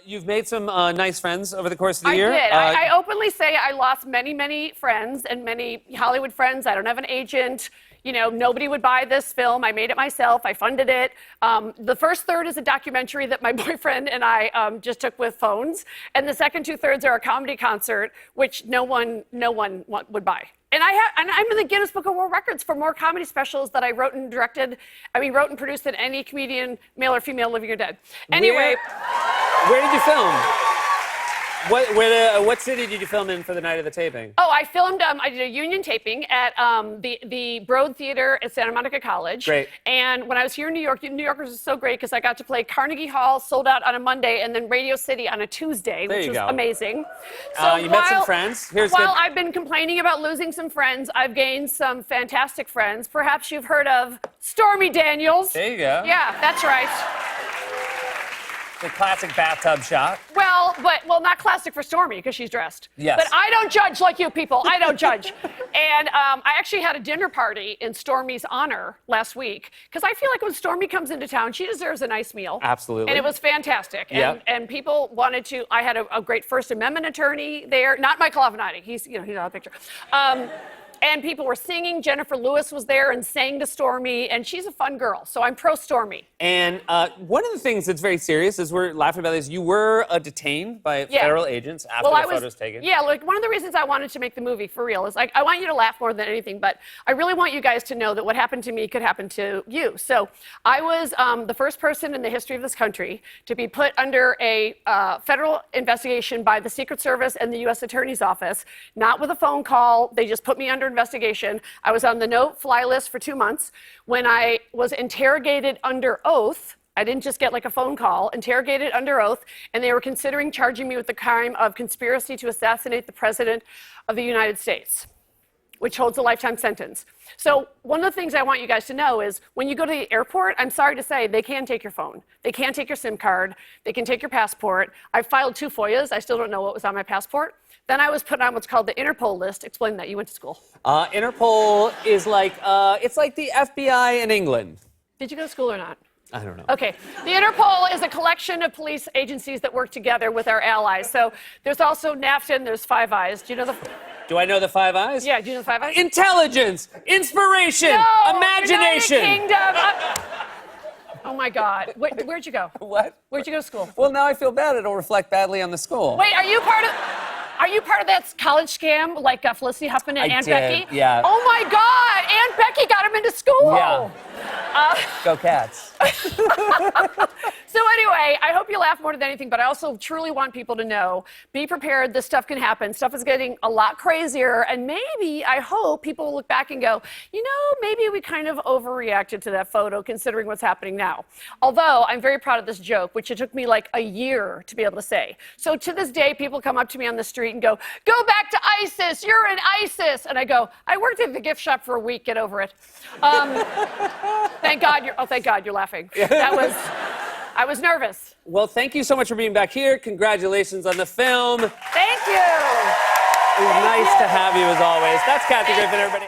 You've made some nice friends over the course of the I year. did. I openly say I lost many, many friends and many Hollywood friends. I don't have an agent. You know, nobody would buy this film. I made it myself. I funded it. The first third is a documentary that my boyfriend and I just took with phones. And the second 2/3 are a comedy concert, which no one would buy. And I'm in the Guinness Book of World Records for more comedy specials that I wrote and produced than any comedian, male or female, living or dead. Anyway. Where did you film? What city did you film in for the night of the taping? Oh, I filmed, I did a union taping at the Broad Theater at Santa Monica College. Great. And when I was here in New York, New Yorkers was so great because I got to play Carnegie Hall, sold out on a Monday, and then Radio City on a Tuesday, which was amazing. So you met some friends. While I've been complaining about losing some friends, I've gained some fantastic friends. Perhaps you've heard of Stormy Daniels. There you go. Yeah, that's right. The classic bathtub shot. Well, not classic for Stormy because she's dressed. Yes. But I don't judge like you people. I don't judge. And I actually had a dinner party in Stormy's honor last week because I feel like when Stormy comes into town, she deserves a nice meal. Absolutely. And it was fantastic. Yep. And people wanted to. I had a great First Amendment attorney there. Not Michael Avenatti. He's out of the picture. And people were singing. Jennifer Lewis was there and sang to Stormy, and she's a fun girl. So I'm pro Stormy. And one of the things that's very serious is we're laughing about this. You were detained by federal agents after the photo was taken. Yeah, like one of the reasons I wanted to make the movie for real is like I want you to laugh more than anything, but I really want you guys to know that what happened to me could happen to you. So I was the first person in the history of this country to be put under a federal investigation by the Secret Service and the U.S. Attorney's Office, not with a phone call. They just put me under investigation. I was on the no-fly list for 2 months. When I was interrogated under oath, I didn't just get like a phone call, interrogated under oath, and they were considering charging me with the crime of conspiracy to assassinate the President of the United States, which holds a lifetime sentence. So one of the things I want you guys to know is when you go to the airport, I'm sorry to say, they can take your phone. They can take your SIM card. They can take your passport. I filed 2 FOIAs. I still don't know what was on my passport. Then I was put on what's called the Interpol list. Explain that. You went to school. Interpol is like, it's like the FBI in England. Did you go to school or not? I don't know. Okay. The Interpol is a collection of police agencies that work together with our allies. So there's also NAFTA and there's Five Eyes. Do you know the... Do I know the Five Eyes? Yeah, do you know the Five Eyes? Intelligence, inspiration, imagination. United Kingdom. Oh my God. Where'd you go? What? Where'd you go to school? Well, now I feel bad. It'll reflect badly on the school. Wait, are you part of that college scam like Felicity Huffman and Aunt Becky? Yeah. Oh my God, Aunt Becky got him into school. Yeah. Go Cats. So anyway, I hope you laugh more than anything, but I also truly want people to know, be prepared, this stuff can happen. Stuff is getting a lot crazier, and maybe, I hope, people will look back and go, you know, maybe we kind of overreacted to that photo considering what's happening now. Although, I'm very proud of this joke, which it took me like a year to be able to say. So to this day, people come up to me on the street and go back to ISIS, you're in ISIS. And I go, I worked at the gift shop for a week, get over it. Thank God you're laughing. I was nervous. Well, thank you so much for being back here. Congratulations on the film. Thank you. It was nice to have you as always. That's Kathy Griffin, everybody.